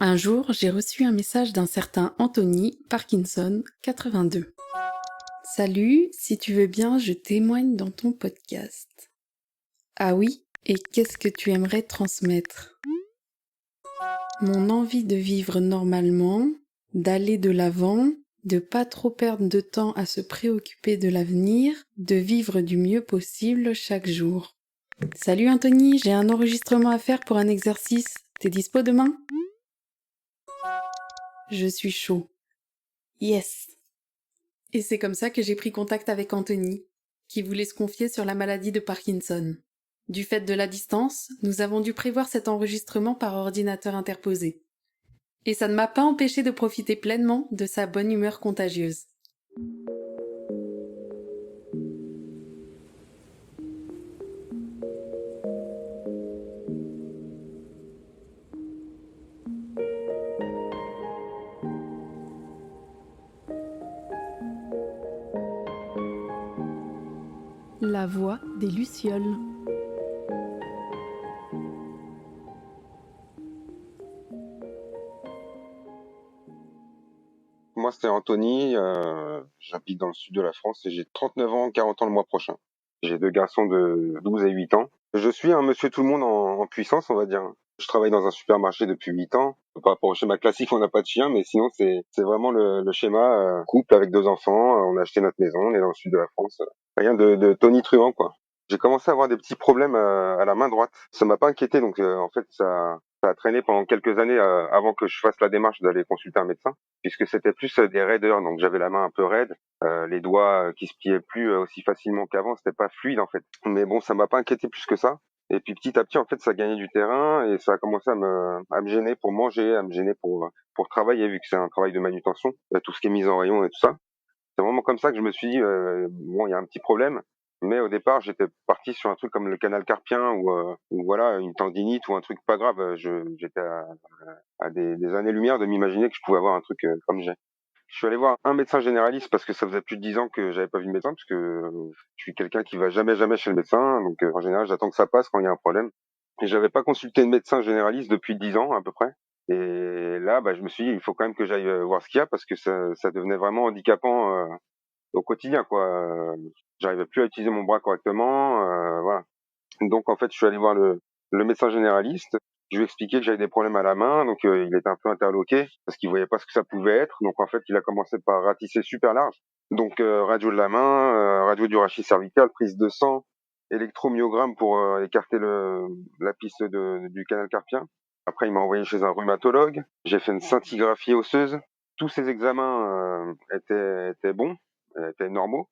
Un jour, j'ai reçu un message d'un certain Anthony Parkinson, 82. Salut, si tu veux bien, je témoigne dans ton podcast. Ah oui, et qu'est-ce que tu aimerais transmettre? Mon envie de vivre normalement, d'aller de l'avant, de pas trop perdre de temps à se préoccuper de l'avenir, de vivre du mieux possible chaque jour. Salut Anthony, j'ai un enregistrement à faire pour un exercice. T'es dispo demain? Je suis chaud. Yes. Et c'est comme ça que j'ai pris contact avec Anthony, qui voulait se confier sur la maladie de Parkinson. Du fait de la distance, nous avons dû prévoir cet enregistrement par ordinateur interposé. Et ça ne m'a pas empêché de profiter pleinement de sa bonne humeur contagieuse. La voix des Lucioles. Moi, c'est Anthony, j'habite dans le sud de la France et j'ai 39 ans, 40 ans le mois prochain. J'ai deux garçons de 12 et 8 ans. Je suis un monsieur tout le monde en puissance, on va dire. Je travaille dans un supermarché depuis 8 ans. Par rapport au schéma classique, on n'a pas de chien, mais sinon, c'est vraiment le schéma couple avec deux enfants. On a acheté notre maison, on est dans le sud de la France. Rien de tonitruant, quoi. J'ai commencé à avoir des petits problèmes à la main droite. Ça m'a pas inquiété, donc en fait, ça a traîné pendant quelques années avant que je fasse la démarche d'aller consulter un médecin, puisque c'était plus des raideurs, donc j'avais la main un peu raide, les doigts qui se pliaient plus aussi facilement qu'avant, c'était pas fluide en fait. Mais bon, ça m'a pas inquiété plus que ça. Et puis petit à petit, en fait, ça gagnait du terrain et ça a commencé à me gêner pour manger, à me gêner pour travailler, vu que c'est un travail de manutention, tout ce qui est mise en rayon et tout ça. C'est vraiment comme ça que je me suis dit, bon, il y a un petit problème. Mais au départ, j'étais parti sur un truc comme le canal carpien ou voilà, une tendinite ou un truc pas grave. J'étais à des années-lumière de m'imaginer que je pouvais avoir un truc comme j'ai. Je suis allé voir un médecin généraliste parce que ça faisait plus de 10 ans que j'avais pas vu de médecin, parce que je suis quelqu'un qui va jamais chez le médecin. Donc en général, j'attends que ça passe quand il y a un problème. Et j'avais pas consulté de médecin généraliste depuis 10 ans à peu près. Et là, bah, je me suis dit, il faut quand même que j'aille voir ce qu'il y a parce que ça devenait vraiment handicapant au quotidien, quoi. J'arrivais plus à utiliser mon bras correctement, voilà. Donc en fait, je suis allé voir le médecin généraliste. Je lui ai expliqué que j'avais des problèmes à la main, donc il était un peu interloqué parce qu'il voyait pas ce que ça pouvait être. Donc en fait, il a commencé par ratisser super large. Donc radio de la main, radio du rachis cervical, prise de sang, électromyogramme pour écarter la piste du canal carpien. Après, il m'a envoyé chez un rhumatologue. J'ai fait une scintigraphie osseuse. Tous ces examens étaient bons, étaient normaux.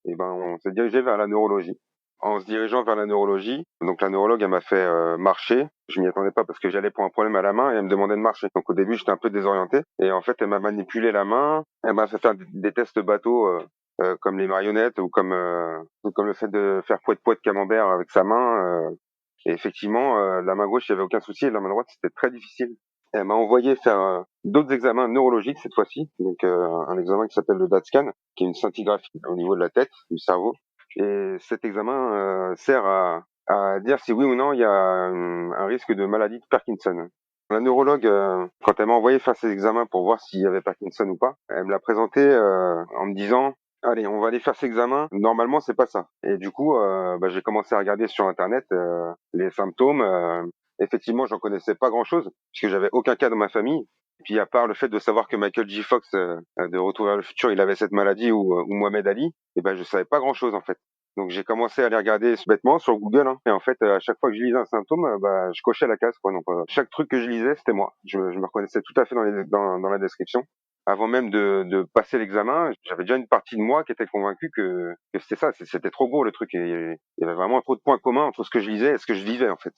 Et ben, on s'est dirigé vers la neurologie. En se dirigeant vers la neurologie, donc la neurologue, elle m'a fait marcher. Je m'y attendais pas parce que j'allais pour un problème à la main et elle me demandait de marcher. Donc au début, j'étais un peu désorienté. Et en fait, elle m'a manipulé la main. Elle m'a fait faire des tests bateaux comme les marionnettes ou comme le fait de faire poète camembert avec sa main. Et effectivement, la main gauche, il n'y avait aucun souci. Et la main droite, c'était très difficile. Elle m'a envoyé faire d'autres examens neurologiques cette fois-ci. Donc un examen qui s'appelle le DAT-scan, qui est une scintigraphie au niveau de la tête, du cerveau. Et cet examen sert à dire si oui ou non il y a un risque de maladie de Parkinson. La neurologue, quand elle m'a envoyé faire ces examens pour voir s'il y avait Parkinson ou pas, elle me l'a présenté en me disant allez, on va aller faire ces examens. Normalement, c'est pas ça. Et du coup, bah, j'ai commencé à regarder sur Internet les symptômes. Effectivement, j'en connaissais pas grand-chose puisque j'avais aucun cas dans ma famille. Et puis, à part le fait de savoir que Michael J. Fox de Retour vers le futur, il avait cette maladie ou Mohamed Ali, et ben, je savais pas grand-chose en fait. Donc j'ai commencé à les regarder bêtement sur Google, hein. Et en fait, à chaque fois que je lisais un symptôme, bah, je cochais la case, quoi. Donc chaque truc que je lisais, c'était moi. Je me reconnaissais tout à fait dans la description. Avant même de passer l'examen, j'avais déjà une partie de moi qui était convaincue que c'était ça, c'était trop gros le truc. Et il y avait vraiment trop de points communs entre ce que je lisais et ce que je vivais en fait.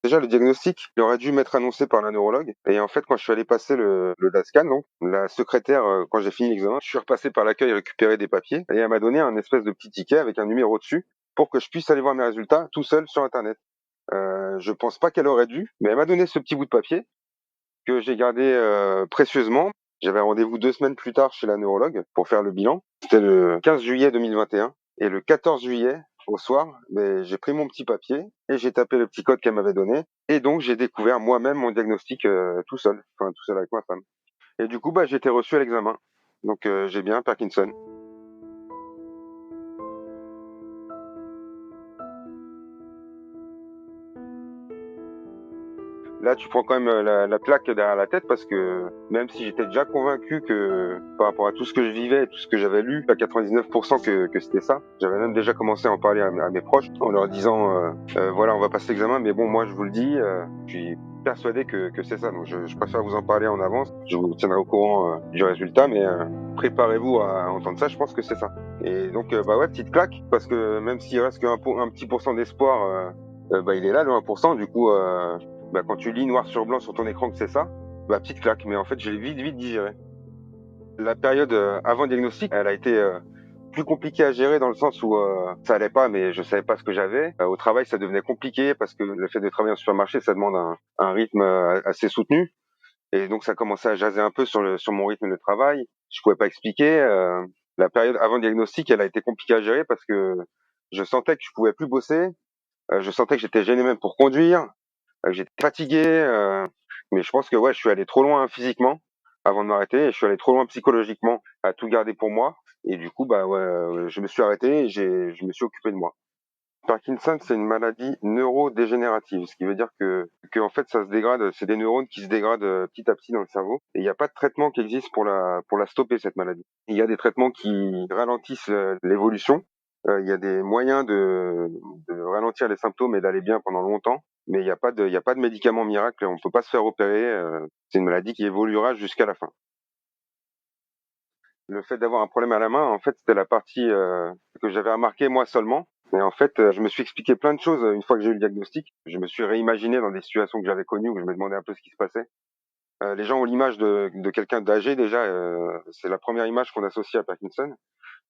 Déjà, le diagnostic, il aurait dû m'être annoncé par la neurologue. Et en fait, quand je suis allé passer le DASCAN, donc, la secrétaire, quand j'ai fini l'examen, je suis repassé par l'accueil récupérer des papiers. Et elle m'a donné un espèce de petit ticket avec un numéro dessus pour que je puisse aller voir mes résultats tout seul sur Internet. Je pense pas qu'elle aurait dû, mais elle m'a donné ce petit bout de papier que j'ai gardé précieusement. J'avais un rendez-vous 2 semaines plus tard chez la neurologue pour faire le bilan. C'était le 15 juillet 2021. Et le 14 juillet, au soir, mais j'ai pris mon petit papier et j'ai tapé le petit code qu'elle m'avait donné. Et donc, j'ai découvert moi-même mon diagnostic tout seul, enfin tout seul avec ma femme. Et du coup, bah, j'ai été reçu à l'examen. Donc, j'ai bien Parkinson. Là, tu prends quand même la claque derrière la tête parce que même si j'étais déjà convaincu que par rapport à tout ce que je vivais et tout ce que j'avais lu, à 99% que c'était ça, j'avais même déjà commencé à en parler à mes proches en leur disant voilà, on va passer l'examen, mais bon, moi je vous le dis, je suis persuadé que c'est ça. Donc je préfère vous en parler en avance. Je vous tiendrai au courant du résultat, mais préparez-vous à entendre ça. Je pense que c'est ça. Et donc bah ouais, petite claque parce que même s'il reste qu'un petit pourcent d'espoir, bah il est là le 1%. Du coup bah, quand tu lis noir sur blanc sur ton écran que c'est ça, bah, petite claque. Mais en fait, je l'ai vite digéré. La période avant diagnostic, elle a été plus compliquée à gérer dans le sens où ça allait pas, mais je savais pas ce que j'avais. Au travail, ça devenait compliqué parce que le fait de travailler en supermarché, ça demande un rythme assez soutenu. Et donc, ça commençait à jaser un peu sur mon rythme de travail. Je pouvais pas expliquer. La période avant diagnostic, elle a été compliquée à gérer parce que je sentais que je pouvais plus bosser. Je sentais que j'étais gêné même pour conduire. J'étais fatigué, mais je pense que ouais, je suis allé trop loin physiquement avant de m'arrêter et je suis allé trop loin psychologiquement à tout garder pour moi. Et du coup, bah ouais, je me suis arrêté et je me suis occupé de moi. Parkinson, c'est une maladie neurodégénérative, ce qui veut dire que en fait, ça se dégrade, c'est des neurones qui se dégradent petit à petit dans le cerveau. Et il n'y a pas de traitement qui existe pour la stopper, cette maladie. Il y a des traitements qui ralentissent l'évolution. Il y a des moyens de ralentir les symptômes et d'aller bien pendant longtemps. Mais il y a pas de médicament miracle. On peut pas se faire opérer. C'est une maladie qui évoluera jusqu'à la fin. Le fait d'avoir un problème à la main, en fait, c'était la partie que j'avais remarqué moi seulement. Et en fait, je me suis expliqué plein de choses une fois que j'ai eu le diagnostic. Je me suis réimaginé dans des situations que j'avais connues où je me demandais un peu ce qui se passait. Les gens ont l'image de quelqu'un d'âgé déjà. C'est la première image qu'on associe à Parkinson,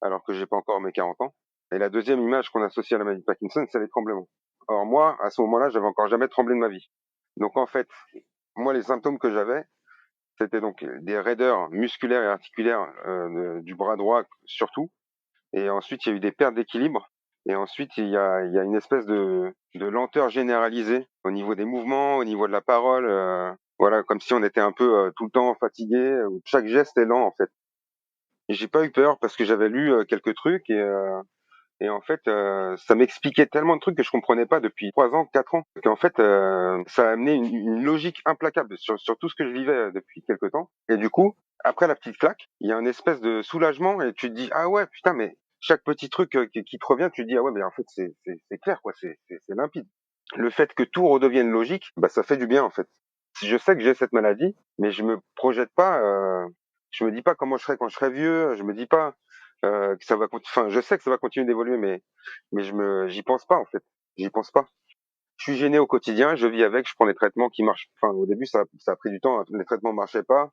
alors que j'ai pas encore mes 40 ans. Et la deuxième image qu'on associe à la maladie de Parkinson, c'est les tremblements. Or moi, à ce moment-là, j'avais encore jamais tremblé de ma vie. Donc en fait, moi, les symptômes que j'avais, c'était donc des raideurs musculaires et articulaires du bras droit surtout. Et ensuite, il y a eu des pertes d'équilibre. Et ensuite, il y a une espèce de lenteur généralisée au niveau des mouvements, au niveau de la parole. Voilà, comme si on était un peu tout le temps fatigué. Où chaque geste est lent en fait. Et j'ai pas eu peur parce que j'avais lu quelques trucs et en fait, ça m'expliquait tellement de trucs que je comprenais pas depuis 3 ans, 4 ans. Qu'en fait, ça a amené une logique implacable sur tout ce que je vivais depuis quelque temps. Et du coup, après la petite claque, il y a une espèce de soulagement et tu te dis ah ouais putain mais chaque petit truc qui te revient, tu te dis ah ouais mais en fait c'est clair quoi, c'est limpide. Le fait que tout redevienne logique, bah ça fait du bien en fait. Si je sais que j'ai cette maladie, mais je me projette pas, je me dis pas comment je serai quand je serai vieux, je me dis pas que ça va enfin je sais que ça va continuer d'évoluer, mais j'y pense pas en fait, j'y pense pas. Je suis gêné au quotidien, je vis avec, je prends des traitements qui marchent. Enfin, au début, ça a pris du temps, hein. Les traitements marchaient pas.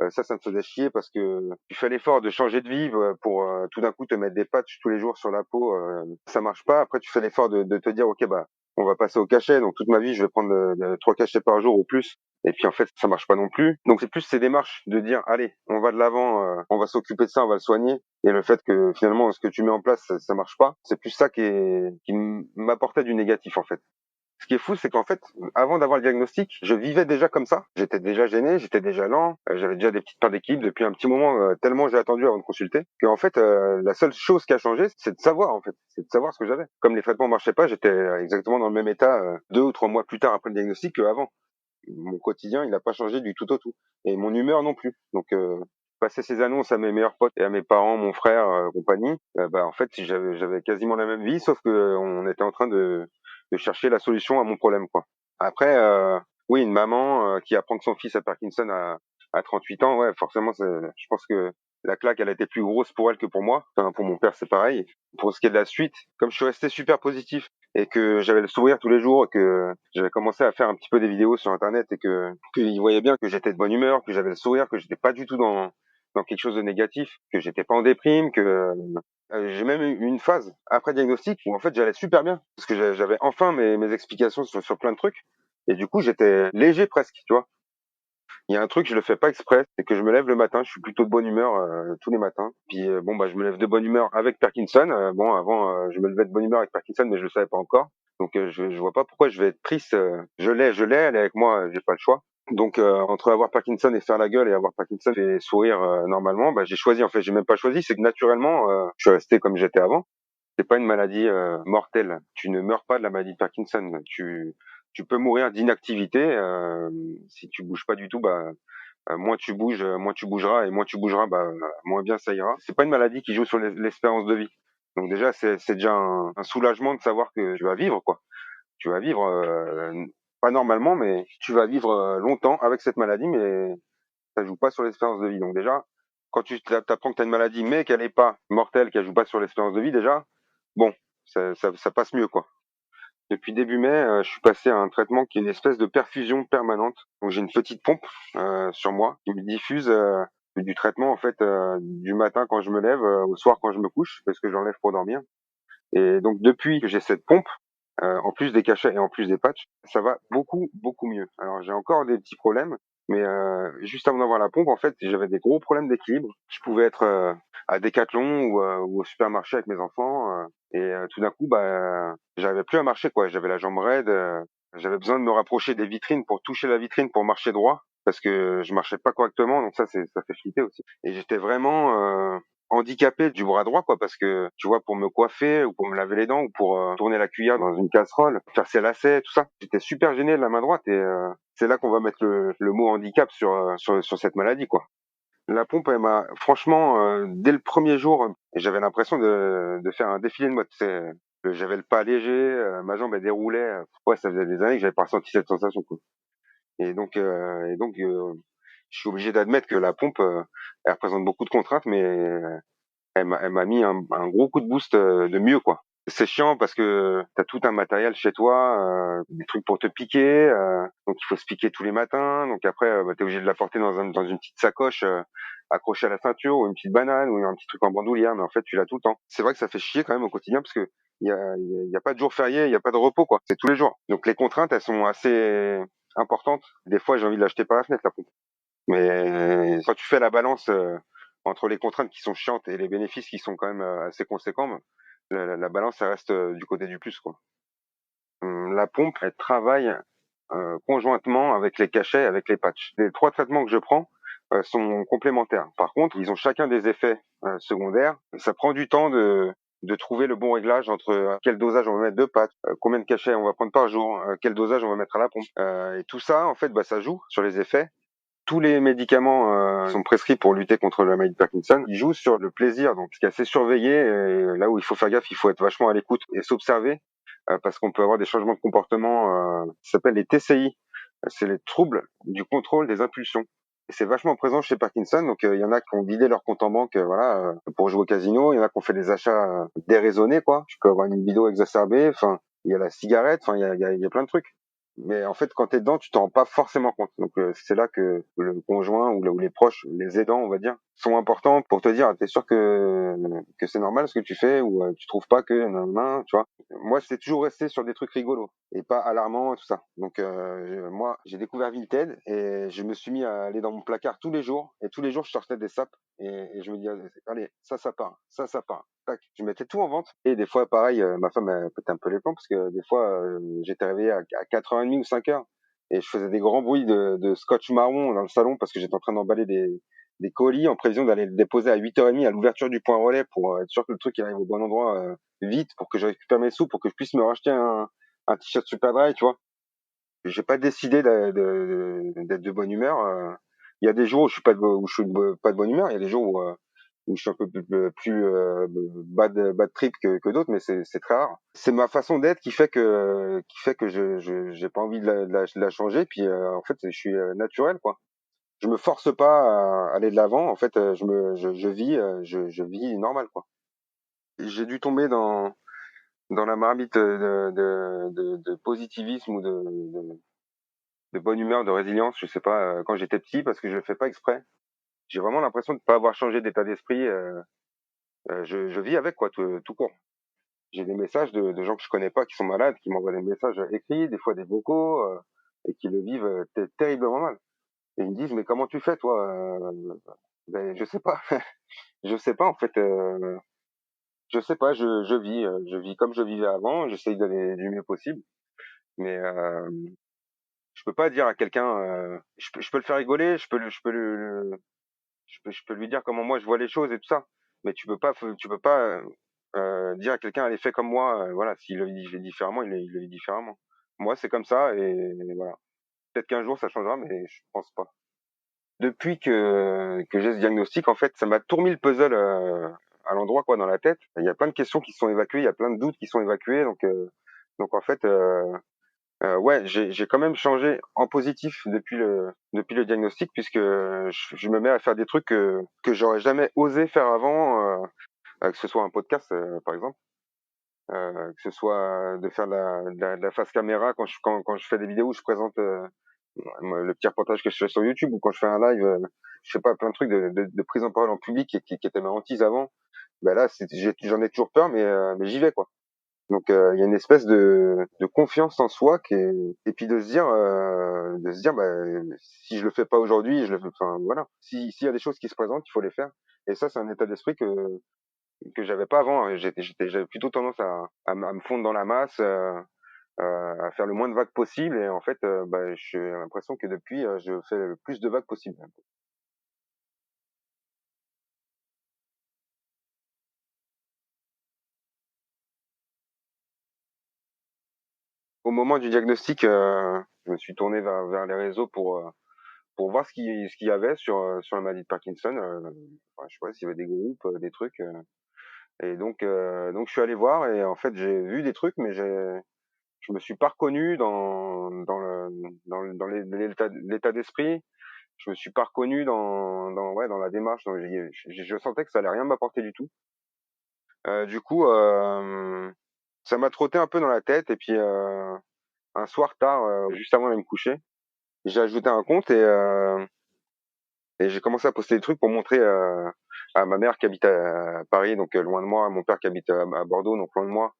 Ça me faisait chier parce que tu fais l'effort de changer de vie pour tout d'un coup te mettre des patchs tous les jours sur la peau. Ça marche pas. Après, tu fais l'effort de te dire, ok, bah, on va passer au cachet. Donc toute ma vie, je vais prendre 3 cachets par jour ou plus. Et puis en fait, ça marche pas non plus. Donc c'est plus ces démarches de dire, allez, on va de l'avant, on va s'occuper de ça, on va le soigner. Et le fait que finalement, ce que tu mets en place, ça marche pas. C'est plus ça qui m'apportait du négatif en fait. Ce qui est fou, c'est qu'en fait, avant d'avoir le diagnostic, je vivais déjà comme ça. J'étais déjà gêné, j'étais déjà lent, j'avais déjà des petites pertes d'équilibre depuis un petit moment, tellement j'ai attendu avant de consulter, qu'en fait, la seule chose qui a changé, c'est de savoir, en fait, c'est de savoir ce que j'avais. Comme les traitements marchaient pas, j'étais exactement dans le même état 2 ou 3 mois plus tard après le diagnostic qu'avant. Mon quotidien, il n'a pas changé du tout au tout. Et mon humeur non plus. Donc, passer ces annonces à mes meilleurs potes et à mes parents, mon frère, compagnie, bah en fait j'avais quasiment la même vie, sauf que on était en train de chercher la solution à mon problème quoi. Après, oui, une maman qui apprend que son fils a Parkinson à 38 ans, ouais, forcément, je pense que la claque, elle a été plus grosse pour elle que pour moi. Enfin, pour mon père, c'est pareil. Pour ce qui est de la suite, comme je suis resté super positif et que j'avais le sourire tous les jours, que j'avais commencé à faire un petit peu des vidéos sur Internet et qu'ils voyaient bien que j'étais de bonne humeur, que j'avais le sourire, que j'étais pas du tout dans quelque chose de négatif, que j'étais pas en déprime, que j'ai même eu une phase après diagnostic où en fait j'allais super bien parce que j'avais enfin mes explications sur plein de trucs et du coup j'étais léger presque, tu vois. Il y a un truc, je le fais pas exprès, c'est que je me lève le matin, je suis plutôt de bonne humeur tous les matins. Puis bon bah je me lève de bonne humeur avec Parkinson. Bon avant je me levais de bonne humeur avec Parkinson, mais je le savais pas encore. Donc je vois pas pourquoi je vais être triste. Je l'ai, elle est avec moi, j'ai pas le choix. Donc entre avoir Parkinson et faire la gueule et avoir Parkinson et sourire normalement, bah j'ai choisi en fait, j'ai même pas choisi, c'est que naturellement je suis resté comme j'étais avant. C'est pas une maladie mortelle. Tu ne meurs pas de la maladie de Parkinson. Tu peux mourir d'inactivité si tu bouges pas du tout. Bah moins tu bouges, moins tu bougeras et moins tu bougeras, bah moins bien ça ira. C'est pas une maladie qui joue sur l'espérance de vie. Donc déjà c'est déjà un soulagement de savoir que tu vas vivre quoi. Tu vas vivre pas normalement, mais tu vas vivre longtemps avec cette maladie, mais ça joue pas sur l'espérance de vie. Donc déjà quand tu t'apprends que tu as une maladie mais qu'elle est pas mortelle, qu'elle joue pas sur l'espérance de vie, déjà bon, ça passe mieux, quoi. Depuis début mai, je suis passé à un traitement qui est une espèce de perfusion permanente. Donc j'ai une petite pompe sur moi qui me diffuse du traitement en fait du matin quand je me lève au soir quand je me couche parce que j'enlève pour dormir. Et donc depuis que j'ai cette pompe, en plus des cachets et en plus des patchs, ça va beaucoup beaucoup mieux. Alors j'ai encore des petits problèmes, mais juste avant d'avoir la pompe, en fait, j'avais des gros problèmes d'équilibre. Je pouvais être à Decathlon ou au supermarché avec mes enfants et tout d'un coup, bah, j'arrivais plus à marcher quoi. J'avais la jambe raide, j'avais besoin de me rapprocher des vitrines pour toucher la vitrine pour marcher droit parce que je marchais pas correctement. Donc ça fait flipper aussi. Et j'étais vraiment handicapé du bras droit quoi parce que tu vois pour me coiffer ou pour me laver les dents ou pour tourner la cuillère dans une casserole, faire ses lacets, tout ça, j'étais super gêné de la main droite et c'est là qu'on va mettre le mot handicap sur cette maladie quoi. La pompe elle m'a franchement dès le premier jour j'avais l'impression de faire un défilé de mode. J'avais le pas léger, ma jambe elle déroulait. Ouais, ça faisait des années que j'avais pas ressenti cette sensation quoi. Et donc je suis obligé d'admettre que la pompe elle représente beaucoup de contraintes, mais elle m'a mis un gros coup de boost de mieux quoi. C'est chiant parce que t'as tout un matériel chez toi, des trucs pour te piquer, donc il faut se piquer tous les matins. Donc après, bah, t'es obligé de la porter dans une petite sacoche accrochée à la ceinture ou une petite banane ou un petit truc en bandoulière, mais en fait tu l'as tout le temps. C'est vrai que ça fait chier quand même au quotidien parce que il y a pas de jour férié, il y a pas de repos quoi. C'est tous les jours. Donc les contraintes elles sont assez importantes. Des fois j'ai envie de l'acheter par la fenêtre la pompe. Mais quand tu fais la balance entre les contraintes qui sont chiantes et les bénéfices qui sont quand même assez conséquents, ben, la balance, ça reste du côté du plus, quoi. La pompe, elle travaille conjointement avec les cachets, avec les patchs. Les trois traitements que je prends sont complémentaires. Par contre, ils ont chacun des effets secondaires. Ça prend du temps de trouver le bon réglage entre quel dosage on va mettre de patch, combien de cachets on va prendre par jour, quel dosage on va mettre à la pompe. Et tout ça, en fait, bah, ça joue sur les effets. Tous les médicaments sont prescrits pour lutter contre la maladie de Parkinson. Ils jouent sur le plaisir, donc ce qui est assez surveillé. Et là où il faut faire gaffe, il faut être vachement à l'écoute et s'observer parce qu'on peut avoir des changements de comportement qui s'appellent les TCI. C'est les troubles du contrôle des impulsions. Et c'est vachement présent chez Parkinson. Donc il y en a qui ont vidé leur compte en banque, voilà, pour jouer au casino. Il y en a qui ont fait des achats déraisonnés, quoi. Tu peux avoir une libido exacerbée. Enfin, il y a la cigarette. Enfin, il y a plein de trucs. Mais en fait, quand t'es dedans, tu t'en rends pas forcément compte. Donc c'est là que le conjoint ou les proches, les aidants, on va dire, sont importants pour te dire, t'es sûr que c'est normal ce que tu fais ou tu trouves pas que tu vois. Moi, c'est toujours resté sur des trucs rigolos et pas alarmants tout ça. Donc moi, j'ai découvert Vinted et je me suis mis à aller dans mon placard tous les jours et tous les jours je sortais des sapes et je me dis allez, ça part, ça part. Tac, je mettais tout en vente et des fois pareil, ma femme elle pétait un peu les plombs parce que des fois j'étais réveillé à 4h30 ou 5h et je faisais des grands bruits de scotch marron dans le salon parce que j'étais en train d'emballer des colis en prévision d'aller le déposer à 8h30 à l'ouverture du point relais pour être sûr que le truc il arrive au bon endroit vite pour que je récupère mes sous pour que je puisse me racheter un t-shirt Superdry, tu vois. J'ai pas décidé d'être de bonne humeur. Il y a des jours où je suis pas pas de bonne humeur. Il y a des jours où je suis un peu plus bad trip que d'autres, mais c'est très rare. C'est ma façon d'être qui fait que je j'ai pas envie de la changer. Puis en fait, je suis naturel quoi. Je me force pas à aller de l'avant. En fait, je vis normal quoi. J'ai dû tomber dans la marmite de positivisme ou de bonne humeur, de résilience, je sais pas, quand j'étais petit, parce que je le fais pas exprès. J'ai vraiment l'impression de pas avoir changé d'état d'esprit. Je vis avec quoi, tout court. J'ai des messages de gens que je connais pas qui sont malades, qui m'envoient des messages écrits, des fois des vocaux, et qui le vivent terriblement mal. Et ils me disent: «Mais comment tu fais toi?» Ben, je sais pas. Je sais pas en fait, je sais pas, je vis comme je vivais avant, j'essaye d'aller du mieux possible, mais je peux pas dire à quelqu'un, je peux le faire rigoler, je peux lui dire comment moi je vois les choses et tout ça, mais tu peux pas, dire à quelqu'un: «Allez, fais comme moi», voilà, s'il le vit différemment, il le vit différemment. Moi, c'est comme ça et voilà. Peut-être qu'un jour ça changera, mais je pense pas. Depuis que j'ai ce diagnostic, en fait, ça m'a tout remis le puzzle, à l'endroit quoi dans la tête. Il y a plein de questions qui sont évacuées, il y a plein de doutes qui sont évacués, donc en fait, ouais, j'ai quand même changé en positif depuis le diagnostic puisque je me mets à faire des trucs que j'aurais jamais osé faire avant, que ce soit un podcast, par exemple, que ce soit de faire de la face caméra quand je fais des vidéos où je présente, moi, le petit reportage que je fais sur YouTube ou quand je fais un live, je sais pas, plein de trucs de prise en parole en public qui étaient ma hantise avant. Ben là, j'en ai toujours peur, mais j'y vais quoi. Donc il y a une espèce de confiance en soi et puis de se dire bah, si je le fais pas aujourd'hui, je le fais. Enfin voilà. S'il y a des choses qui se présentent, il faut les faire. Et ça, c'est un état d'esprit que j'avais pas avant, hein. J'avais plutôt tendance à me fondre dans la masse, à faire le moins de vagues possible. Et en fait, bah, j'ai l'impression que depuis, je fais le plus de vagues possible. Au moment du diagnostic, je me suis tourné vers les réseaux pour voir ce qu'il y avait sur la maladie de Parkinson. Enfin, je sais pas s'il y avait des groupes, des trucs. Et donc je suis allé voir et en fait j'ai vu des trucs, mais je me suis pas reconnu dans l'état d'esprit. Je me suis pas reconnu ouais, dans la démarche. Donc, je sentais que ça allait rien m'apporter du tout. Du coup, ça m'a trotté un peu dans la tête. Et puis un soir tard, juste avant d'aller me coucher, j'ai ajouté un compte et j'ai commencé à poster des trucs pour montrer à ma mère qui habite à Paris, donc loin de moi, à mon père qui habite à Bordeaux, donc loin de moi,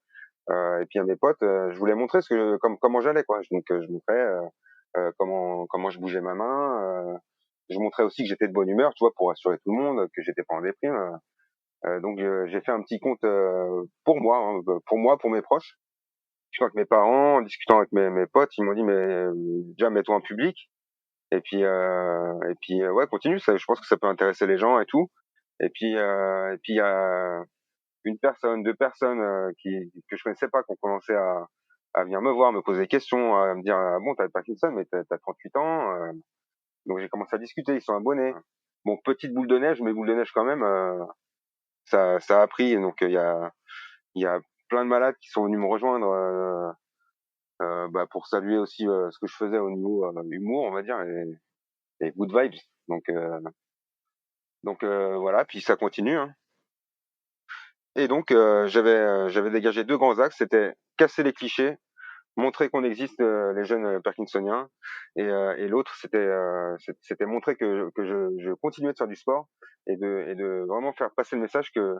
et puis à mes potes, je voulais montrer comment j'allais quoi. Donc je montrais comment je bougeais ma main. Je montrais aussi que j'étais de bonne humeur, tu vois, pour rassurer tout le monde, que j'étais pas en déprime. Donc j'ai fait un petit compte pour moi, hein, pour moi, pour mes proches. Discutant avec mes parents, en discutant avec mes potes, ils m'ont dit mais déjà mets-toi en public. Et puis ouais, continue, ça, je pense que ça peut intéresser les gens et tout. Et puis il y a une personne, deux personnes que je connaissais pas, qui ont commencé à venir me voir, me poser des questions, à me dire ah bon t'as Parkinson mais t'as 38 ans. Donc j'ai commencé à discuter, ils sont abonnés. Bon, petite boule de neige, mais boule de neige quand même, ça a pris. Donc il y a plein de malades qui sont venus me rejoindre bah, pour saluer aussi ce que je faisais au niveau humour, on va dire, et good vibes. Donc voilà, puis ça continue, hein. Et donc j'avais dégagé deux grands axes, c'était casser les clichés, montrer qu'on existe, les jeunes parkinsoniens, et l'autre c'était montrer que je continuais de faire du sport et de vraiment faire passer le message que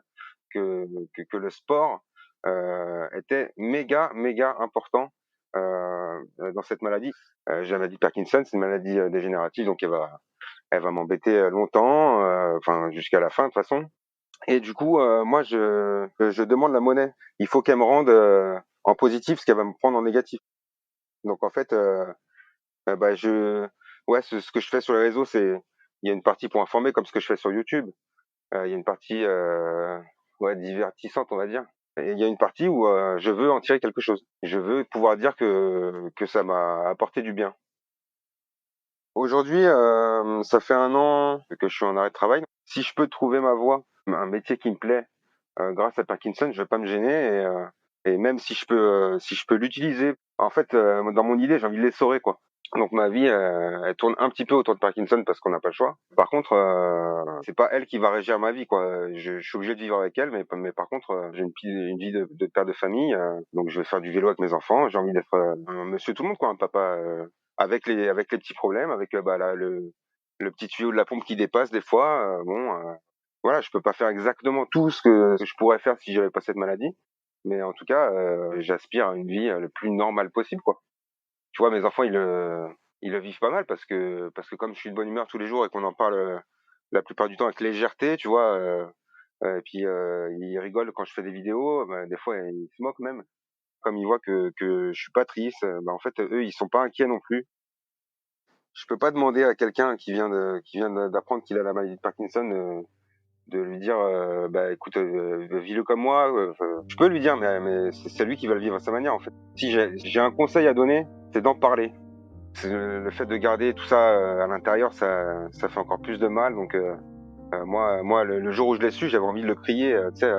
que le sport était méga important dans cette maladie. J'ai la maladie de Parkinson, c'est une maladie dégénérative, donc elle va m'embêter longtemps, enfin jusqu'à la fin de toute façon. Et du coup, moi, je demande la monnaie. Il faut qu'elle me rende en positif ce qu'elle va me prendre en négatif. Donc en fait, bah, ouais, ce que je fais sur les réseaux, il y a une partie pour informer, comme ce que je fais sur YouTube. Il y a une partie, ouais, divertissante, on va dire. Et il y a une partie où je veux en tirer quelque chose. Je veux pouvoir dire que ça m'a apporté du bien. Aujourd'hui, ça fait un an que je suis en arrêt de travail. Si je peux trouver ma voie, un métier qui me plaît, grâce à Parkinson, je vais pas me gêner et même si je peux l'utiliser, en fait, dans mon idée, j'ai envie de l'essorer quoi. Donc ma vie, elle tourne un petit peu autour de Parkinson parce qu'on n'a pas le choix. Par contre, c'est pas elle qui va régir ma vie quoi. Je suis obligé de vivre avec elle, mais par contre, j'ai une vie de père de famille, donc je vais faire du vélo avec mes enfants. J'ai envie d'être un monsieur tout le monde quoi, un papa avec les petits problèmes, avec bah, le petit tuyau de la pompe qui dépasse des fois. Bon, voilà, je peux pas faire exactement tout ce que je pourrais faire si j'avais pas cette maladie, mais en tout cas, j'aspire à une vie le plus normale possible quoi. Tu vois, mes enfants, ils le vivent pas mal parce que comme je suis de bonne humeur tous les jours et qu'on en parle la plupart du temps avec légèreté, tu vois, et puis ils rigolent quand je fais des vidéos, bah, des fois ils se moquent même. Comme ils voient que je suis pas triste, bah en fait eux ils sont pas inquiets non plus. Je peux pas demander à quelqu'un qui vient d'apprendre qu'il a la maladie de Parkinson de lui dire bah écoute vis-le comme moi. Je peux lui dire mais c'est lui qui va le vivre à sa manière en fait. Si j'ai un conseil à donner, c'est d'en parler. Le fait de garder tout ça à l'intérieur, ça fait encore plus de mal. Donc moi le jour où je l'ai su, j'avais envie de le crier, tu sais,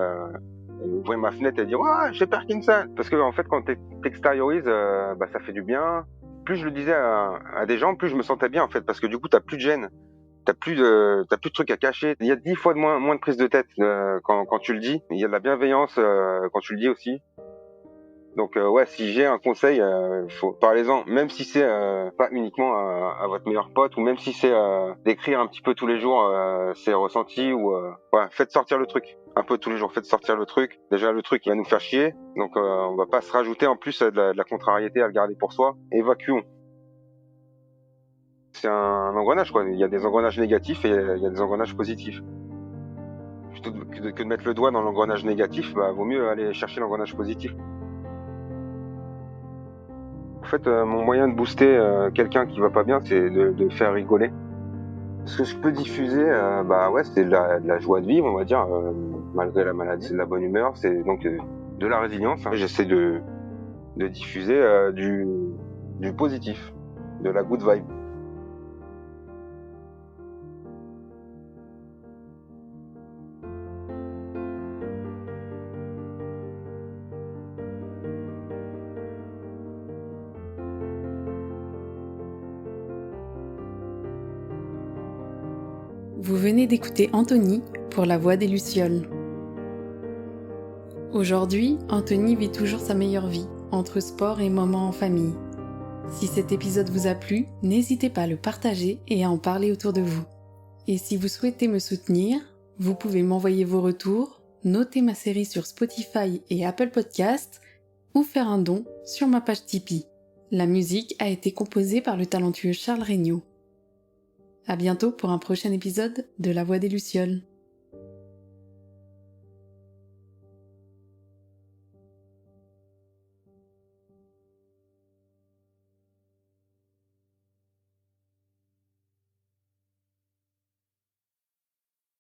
ouvrir ma fenêtre et dire ouais j'ai Parkinson. Parce que en fait quand t'extériorises, bah ça fait du bien. Plus je le disais à des gens, plus je me sentais bien en fait, parce que du coup t'as plus de gêne. T'as plus de trucs à cacher. Il y a 10 fois moins de prise de tête quand tu le dis. Il y a de la bienveillance quand tu le dis aussi. Donc ouais, si j'ai un conseil, parlez-en. Même si c'est pas uniquement à votre meilleur pote, ou même si c'est d'écrire un petit peu tous les jours ses ressentis, ou ouais, faites sortir le truc. Un peu tous les jours, faites sortir le truc. Déjà le truc il va nous faire chier, donc on va pas se rajouter en plus de la contrariété à le garder pour soi. Évacuons. C'est un engrenage quoi. Il y a des engrenages négatifs et il y a des engrenages positifs. Plutôt que de mettre le doigt dans l'engrenage négatif, bah vaut mieux aller chercher l'engrenage positif. En fait, mon moyen de booster quelqu'un qui va pas bien, c'est de le faire rigoler. Ce que je peux diffuser, bah ouais, c'est de la joie de vivre, on va dire, malgré la maladie, c'est de la bonne humeur, c'est donc de la résilience. Hein. J'essaie de diffuser du positif, de la good vibe. Vous venez d'écouter Anthony pour La Voix des Lucioles. Aujourd'hui, Anthony vit toujours sa meilleure vie, entre sport et moments en famille. Si cet épisode vous a plu, n'hésitez pas à le partager et à en parler autour de vous. Et si vous souhaitez me soutenir, vous pouvez m'envoyer vos retours, noter ma série sur Spotify et Apple Podcasts, ou faire un don sur ma page Tipeee. La musique a été composée par le talentueux Charles Regnault. À bientôt pour un prochain épisode de La Voix des Lucioles.